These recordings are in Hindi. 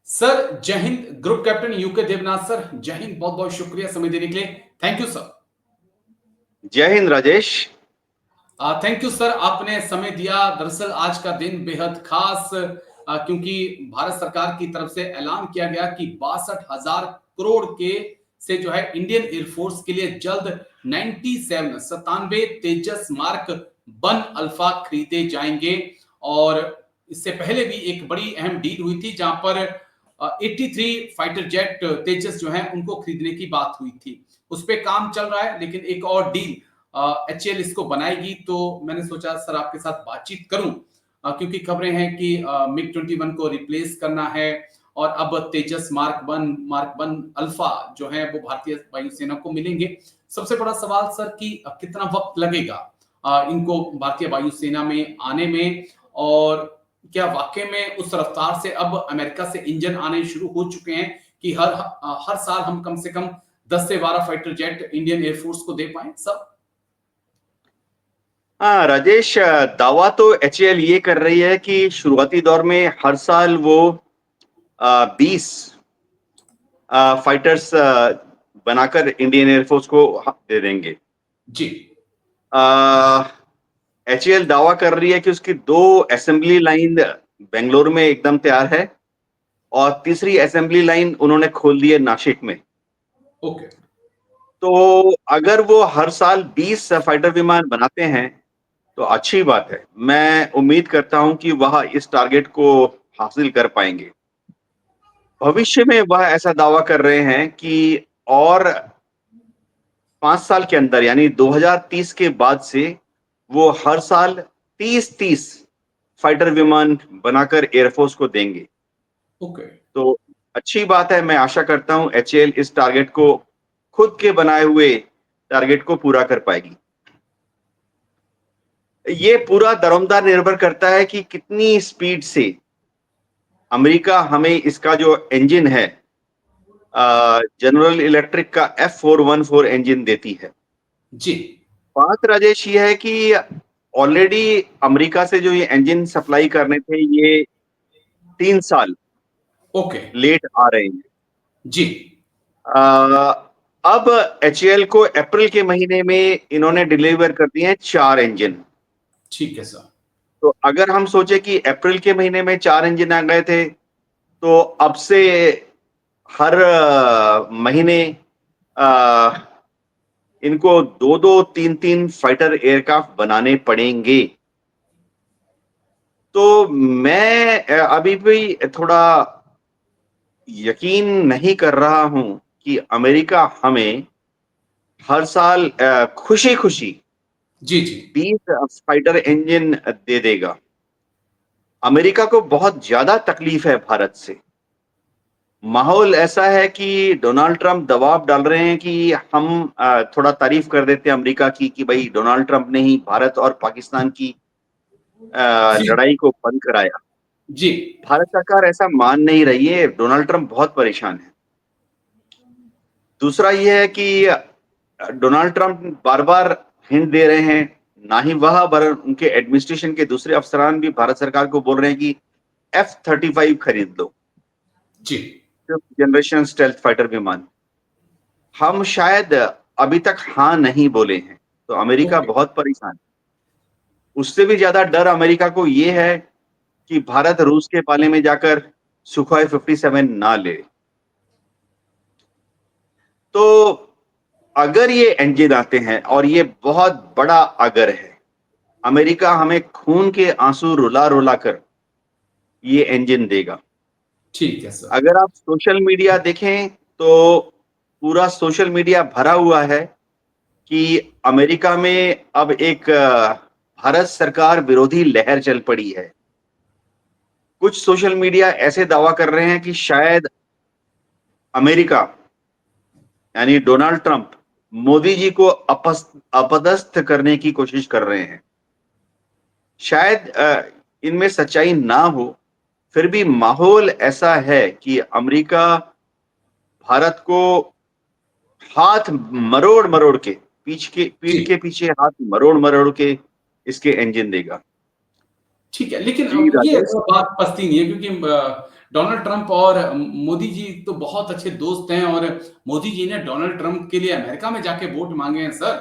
सर जय हिंद। Group captain UK Devnath sir, जय हिंद। बहुत बहुत शुक्रिया समय देने के लिए। Thank you sir. जय हिंद राजेश। थैंक यू सर, आपने समय दिया। दरअसल आज का दिन बेहद खास, क्योंकि भारत सरकार की तरफ से ऐलान किया गया कि 62,000 करोड़ के से जो है इंडियन एयरफोर्स के लिए जल्द 97 तेजस मार्क 1 अल्फा खरीदे जाएंगे। और इससे पहले भी एक बड़ी अहम डील हुई थी जहां पर 83 फाइटर जेट तेजस जो है उनको खरीदने की बात हुई थी। उस पर काम चल रहा है, लेकिन एक और डील एचएएल इसको बनाएगी। तो मैंने सोचा सर आपके साथ बातचीत करूं, क्योंकि खबरें हैं कि मिग 21 को रिप्लेस करना है और अब तेजस मार्क वन अल्फा जो है वो भारतीय वायुसेना को मिलेंगे। सबसे बड़ा सवाल सर कि कितना वक्त लगेगा इनको भारतीय वायुसेना में आने में, और क्या वाकई में उस रफ्तार से अब अमेरिका से इंजन आने शुरू हो चुके हैं कि हर साल हम कम से कम 10 से 12 फाइटर जेट इंडियन एयरफोर्स को दे पाए सब। हाँ राजेश, दावा तो एचएएल ये कर रही है कि शुरुआती दौर में हर साल वो 20 फाइटर्स बनाकर इंडियन एयरफोर्स को दे देंगे। जी एचएएल दावा कर रही है कि उसकी 2 असेंबली लाइन बेंगलुरु में एकदम तैयार है और तीसरी असेंबली लाइन उन्होंने खोल दी है नासिक में। ओके। तो अगर वो हर साल 20 फाइटर विमान बनाते हैं तो अच्छी बात है। मैं उम्मीद करता हूं कि वह इस टारगेट को हासिल कर पाएंगे। भविष्य में वह ऐसा दावा कर रहे हैं कि और 5 साल के अंदर यानी 2030 के बाद से वो हर साल 30-30 फाइटर विमान बनाकर एयरफोर्स को देंगे। ओके। तो अच्छी बात है। मैं आशा करता हूं एचएएल इस टारगेट को, खुद के बनाए हुए टारगेट को पूरा कर पाएगी। ये पूरा दरमदार निर्भर करता है कि कितनी स्पीड से अमेरिका हमें इसका जो इंजन है, जनरल इलेक्ट्रिक का F414 इंजन देती है। जी। बात राजेश ये है कि ऑलरेडी अमेरिका से जो ये इंजन सप्लाई करने थे, ये 3 साल ओके। लेट आ रहे हैं। जी। अब एचएएल को अप्रैल के महीने में इन्होंने डिलीवर कर दिए हैं 4 इंजन। ठीक है सर। तो अगर हम सोचे कि अप्रैल के महीने में 4 इंजन आ गए थे, तो अब से हर महीने इनको 2-2, 3-3 फाइटर एयरक्राफ्ट बनाने पड़ेंगे। तो मैं अभी भी थोड़ा यकीन नहीं कर रहा हूं कि अमेरिका हमें हर साल खुशी खुशी जी जी। 20 फाइटर इंजन दे देगा। अमेरिका को बहुत ज्यादा तकलीफ है भारत से। माहौल ऐसा है कि डोनाल्ड ट्रंप दबाव डाल रहे हैं कि हम थोड़ा तारीफ कर देते हैं अमेरिका की कि भाई डोनाल्ड ट्रंप ने ही भारत और पाकिस्तान की जी लड़ाई को बंद कराया। जी। भारत सरकार ऐसा मान नहीं रही है। डोनाल्ड ट्रंप बहुत परेशान है। दूसरा यह है कि डोनाल्ड ट्रंप बार बार हिंट दे रहे हैं, ना ही वह बर उनके एडमिनिस्ट्रेशन के दूसरे अफसरान भी भारत सरकार को बोल रहे हैं कि F-35 खरीद लो, जी। जनरेशन स्टेल्थ फाइटर विमान। हम शायद अभी तक हाँ नहीं बोले हैं, तो अमेरिका ओके। बहुत परेशान है। उससे भी ज्यादा डर अमेरिका को यह है कि भारत रूस के पाले में जाकर सुखोई 57 ना ले। तो अगर ये इंजन आते हैं, और ये बहुत बड़ा अगर है, अमेरिका हमें खून के आंसू रुला रुला कर ये इंजन देगा। ठीक है सर। अगर आप सोशल मीडिया देखें तो पूरा सोशल मीडिया भरा हुआ है कि अमेरिका में अब एक भारत सरकार विरोधी लहर चल पड़ी है। कुछ सोशल मीडिया ऐसे दावा कर रहे हैं कि शायद अमेरिका यानी डोनाल्ड ट्रंप मोदी जी को अपदस्थ करने की कोशिश कर रहे हैं। शायद इनमें सच्चाई ना हो, फिर भी माहौल ऐसा है कि अमेरिका भारत को हाथ मरोड़ मरोड़ के, जी। पीठ के पीछे हाथ मरोड़ मरोड़ के इसके इंजन देगा। ठीक है, लेकिन जी अब ये राजेश। बात पसती नहीं है, क्योंकि डोनाल्ड ट्रंप और मोदी जी तो बहुत अच्छे दोस्त हैं, और मोदी जी ने डोनाल्ड ट्रंप के लिए अमेरिका में जाके वोट मांगे हैं सर।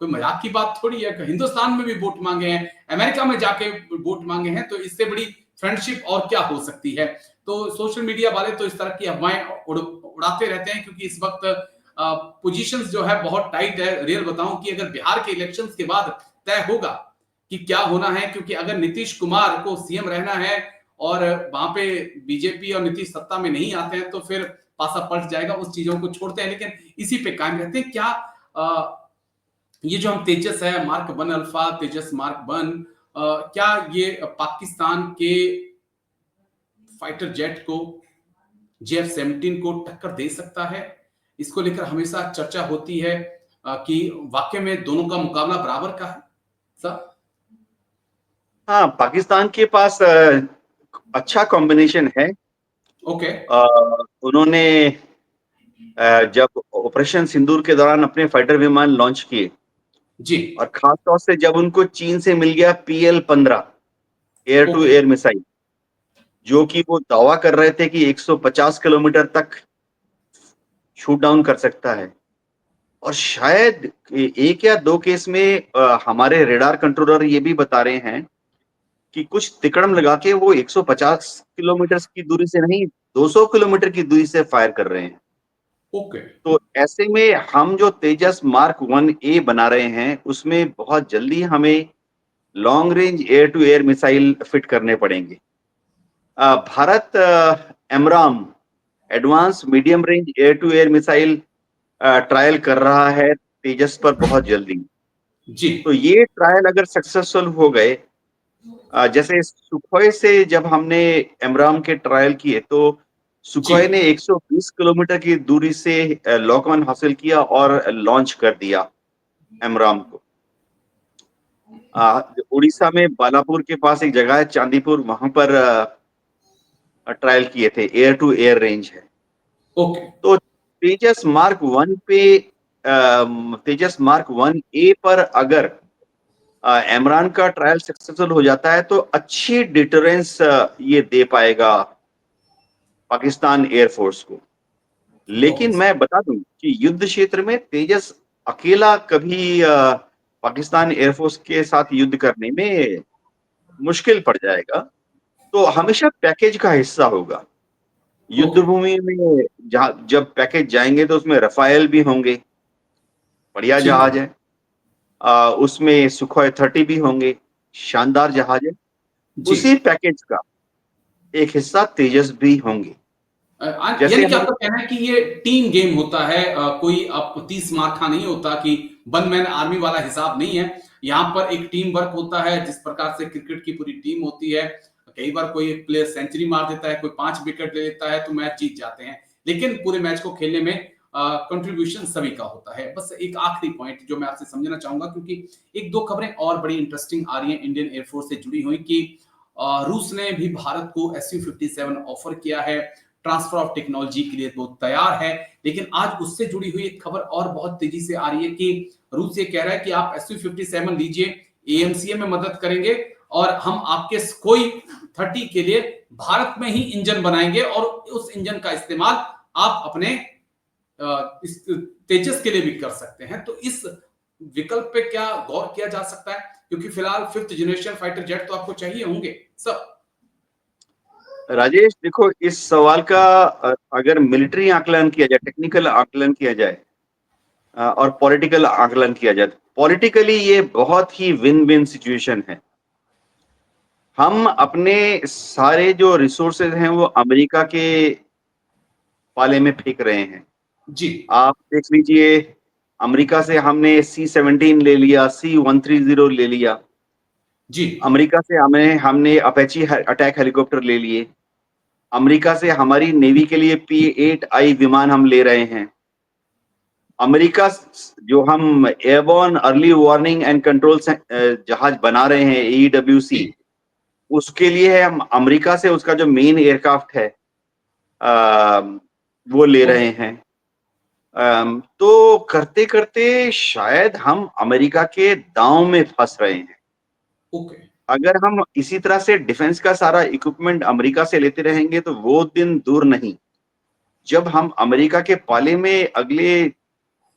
कोई मजाक की बात थोड़ी है। हिंदुस्तान में भी वोट मांगे हैं, अमेरिका में जाके वोट मांगे हैं, तो इससे बड़ी फ्रेंडशिप और क्या हो सकती है। तो सोशल मीडिया वाले तो इस तरह की अफवाहें उड़ाते रहते हैं, क्योंकि इस वक्त पोजीशंस जो है बहुत टाइट है। रियल बताऊं कि अगर बिहार के इलेक्शंस के बाद तय होगा कि क्या होना है, क्योंकि अगर नीतीश कुमार को सीएम रहना है और वहां पे बीजेपी और नीतीश सत्ता में नहीं आते हैं, तो फिर पासा पलट जाएगा। उस चीजों को छोड़ते हैं, लेकिन इसी पे कायम रहते हैं। क्या ये जो हम तेजस है, मार्क 1 अल्फा, तेजस मार्क 1, क्या ये पाकिस्तान के फाइटर जेट को, JF-17 को टक्कर दे सकता है? इसको लेकर हमेशा चर्चा होती है कि वाकई में दोनों का मुकाबला बराबर का है सर। हाँ, पाकिस्तान के पास अच्छा कॉम्बिनेशन है। ओके। उन्होंने जब ऑपरेशन सिंदूर के दौरान अपने फाइटर विमान लॉन्च किए, जी। और खास तौर से जब उनको चीन से मिल गया PL-15 air to okay. Air missile, जो कि वो दावा कर रहे थे कि 150 किलोमीटर तक शूट डाउन कर सकता है। और शायद एक या दो केस में हमारे रेडार कंट्रोलर ये भी बता रहे हैं कि कुछ तिकड़म लगा के वो 150 किलोमीटर की दूरी से नहीं, 200 किलोमीटर की दूरी से फायर कर रहे हैं। ओके। तो ऐसे में हम जो तेजस मार्क 1A बना रहे हैं, उसमें बहुत जल्दी हमें long range air to air missile fit करने पड़ेंगे। Bharat AMRAAM advance medium range air to air missile trial कर रहा है तेजस पर बहुत जल्दी। जी। तो ये ट्रायल अगर सक्सेसफुल हो गए, जैसे सुखोई से जब हमने एमराम के ट्रायल किए, तो जी। सुखोई ने 120 किलोमीटर की दूरी से लॉक ऑन हासिल किया और लॉन्च कर दिया एमराम को। उड़ीसा में बालापुर के पास एक जगह है चांदीपुर, वहां पर ट्रायल किए थे, एयर टू एयर रेंज है। ओके। तो तेजस मार्क 1 पे, तेजस मार्क 1A पर अगर इमरान का ट्रायल सक्सेसफुल हो जाता है, तो अच्छी डिटरेंस ये दे पाएगा पाकिस्तान एयरफोर्स को। ओके लेकिन मैं बता दूं कि युद्ध क्षेत्र में तेजस अकेला कभी पाकिस्तान एयरफोर्स के साथ युद्ध करने में मुश्किल पड़ जाएगा। तो हमेशा पैकेज का हिस्सा होगा। युद्ध ओके। भूमि में जब पैकेज जाएंगे, तो उसमें रफायल भी होंगे, बढ़िया ठीक है। जहाज है। उसमें सुखोई 30 भी होंगे, शानदार जहाज है। जी। उसी पैकेज का एक हिस्सा तेजस भी होंगे। जैसे यानी कि हम आपका कहना है कि ये टीम गेम होता है, कोई अब 30 मार्का नहीं होता, कि वन मैन आर्मी वाला हिसाब नहीं है। यहाँ पर एक टीम वर्क होता है, जिस प्रकार से क्रिकेट की पूरी टीम होती है। कई बार कोई एक प्लेयर सेंचुरी मार देता है, कोई 5 विकेट ले लेता है, तो मैच जीत जाते हैं। लेकिन पूरे मैच को खेलने में कंट्रीब्यूशन सभी का होता है। बस एक आखिरी पॉइंट जो मैं आपसे समझना चाहूंगा, क्योंकि एक दो खबरें और बड़ी इंटरेस्टिंग आ रही हैं इंडियन एयरफोर्स से जुड़ी हुई, कि रूस ने भी भारत को SU-57 ऑफर किया है, ट्रांसफर ऑफ टेक्नोलॉजी के लिए वो तैयार है। लेकिन आज उससे जुड़ी हुई एक खबर और बहुत तेजी से आ रही है कि रूस ये कह रहा है कि आप SU-57 लीजिए, AMCA में मदद करेंगे, और हम आपके Sukhoi 30 के लिए भारत में ही इंजन बनाएंगे, और उस इंजन का इस्तेमाल आप अपने इस तेजस के लिए भी कर सकते हैं। तो इस विकल्प पे क्या गौर किया जा सकता है, क्योंकि फिलहाल 5th जनरेशन फाइटर जेट तो आपको चाहिए होंगे सब। राजेश देखो, इस सवाल का अगर मिलिट्री आकलन किया जाए, टेक्निकल आकलन किया जाए, और पॉलिटिकल आकलन किया जाए, पॉलिटिकली ये बहुत ही विन विन सिचुएशन है। हम अपने सारे जो रिसोर्सेज हैं वो अमेरिका के पाले में फेंक रहे हैं। जी। आप देख लीजिए, अमेरिका से हमने C-17 ले लिया, C-130 ले लिया। जी। अमेरिका से हमें हमने अपेची अटैक हेलीकॉप्टर ले लिए। अमेरिका से हमारी नेवी के लिए P-8I विमान हम ले रहे हैं। अमेरिका जो हम airborne early warning and control जहाज बना रहे हैं, AEWC, जी। उसके लिए हम अमेरिका से उसका जो मेन एयरक्राफ्ट है, वो ले रहे ओके। हैं। तो करते करते शायद हम अमेरिका के दांव में फंस रहे हैं। ओके। अगर हम इसी तरह से डिफेंस का सारा इक्विपमेंट अमेरिका से लेते रहेंगे तो वो दिन दूर नहीं, जब हम अमेरिका के पाले में अगले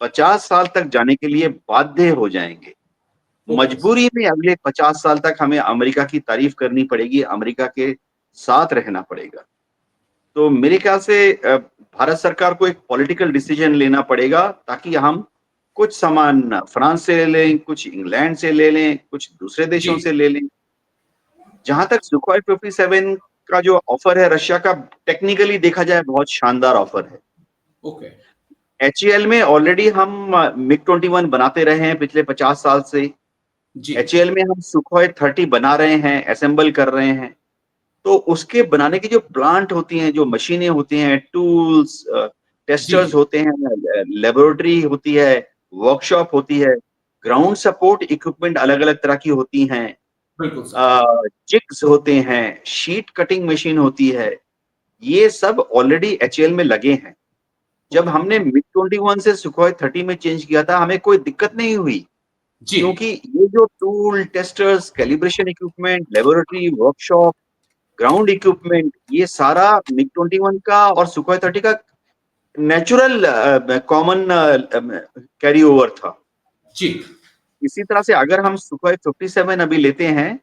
50 साल तक जाने के लिए बाध्य हो जाएंगे। Okay sir. मजबूरी में अगले 50 साल तक हमें अमेरिका की तारीफ करनी पड़ेगी, अमेरिका के साथ रहना पड़ेगा। तो मेरे ख्याल से भारत सरकार को एक पॉलिटिकल डिसीजन लेना पड़ेगा ताकि हम कुछ सामान फ्रांस से ले लें, कुछ इंग्लैंड से ले लें, कुछ दूसरे जी। देशों से ले लें। जहां तक सुखोई 57 का जो ऑफर है रशिया का, टेक्निकली देखा जाए बहुत शानदार ऑफर है। ओके। एचएएल में ऑलरेडी हम मिग 21 बनाते रहे हैं पिछले 50 साल से। जी। एचएएल में हम सुखोई 30 बना रहे हैं, असेंबल कर रहे हैं। तो उसके बनाने की जो प्लांट होती हैं, जो मशीनें होती हैं, टूल्स, जी। टेस्टर्स होते हैं, लेबोरेटरी होती है, वर्कशॉप होती है, ग्राउंड सपोर्ट इक्विपमेंट अलग-अलग तरह की होती हैं, बिल्कुल सर। जिग्स होते हैं, शीट कटिंग मशीन होती है, ये सब ऑलरेडी एचएएल में लगे हैं। जब ओके। हमने मिग 21 से सुखोई 30 में चेंज किया था, हमें कोई दिक्कत नहीं हुई, जी। क्योंकि ये जो tool, testers, calibration equipment, laboratory, workshop, ground equipment, ये सारा मिग 21 का और सुखोई 30 का नेचुरल कॉमन कैरी ओवर था। जी। इसी तरह से अगर हम सुखोई 57 अभी लेते हैं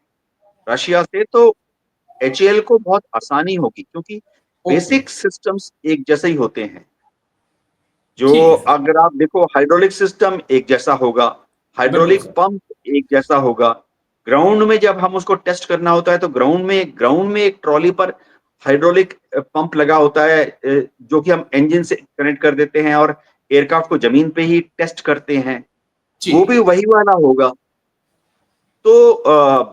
रशिया से, तो एचएएल को बहुत आसानी होगी, क्योंकि ओके। बेसिक सिस्टम्स एक जैसे ही होते हैं। जो ठीक है सर। अगर आप देखो, हाइड्रोलिक सिस्टम एक जैसा होगा, बिल्कुल हाइड्रोलिक सर। पंप एक जैसा होगा। ग्राउंड में जब हम उसको टेस्ट करना होता है तो ग्राउंड में एक ट्रॉली पर हाइड्रोलिक पंप लगा होता है, जो कि हम इंजन से कनेक्ट कर देते हैं और एयरक्राफ्ट को जमीन पे ही टेस्ट करते हैं, जी। वो भी वही वाला होगा। तो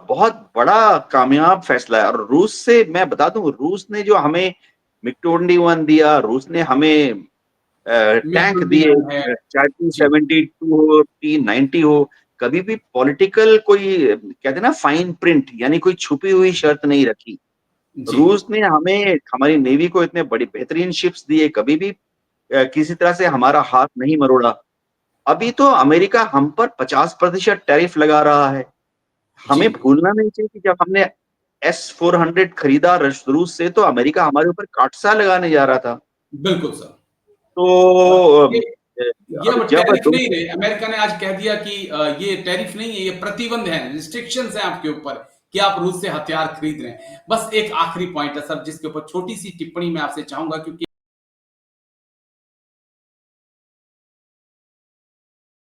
बहुत बड़ा कामयाब फैसला है। और रूस से मैं बता दूं, रूस ने जो हमें मिग 21 दिया, रूस ने हमें मिग टैंक दिए, 21 है। चाहे जी। T-72 हो, T-90 हो, कभी भी पॉलिटिकल कोई कहते हैं ना फाइन प्रिंट, यानी कोई छुपी हुई शर्त नहीं रखी। जी। रूस ने हमें, हमारी नेवी को इतने बड़ी बेहतरीन शिप्स दिए, कभी भी किसी तरह से हमारा हाथ नहीं मरोड़ा। अभी तो अमेरिका हम पर 50% टैरिफ लगा रहा है। जी। हमें भूलना नहीं चाहिए कि जब हमने S-400 खरीदा रूस से, तो अमेरिका हमारे ऊपर काटसा लगाने जा रहा था। बिल्कुल सर। और तो ये ये अब जब टैरिफ नहीं दोनों, रहे, अमेरिका ने आज कह दिया कि ये टैरिफ नहीं है, ये प्रतिबंध है, रिस्ट्रिक्शंस हैं आपके ऊपर कि आप रूस से हथियार खरीद रहे हैं। बस एक आखिरी पॉइंट है सर, जिसके ऊपर छोटी सी टिप्पणी मैं आपसे चाहूंगा, क्योंकि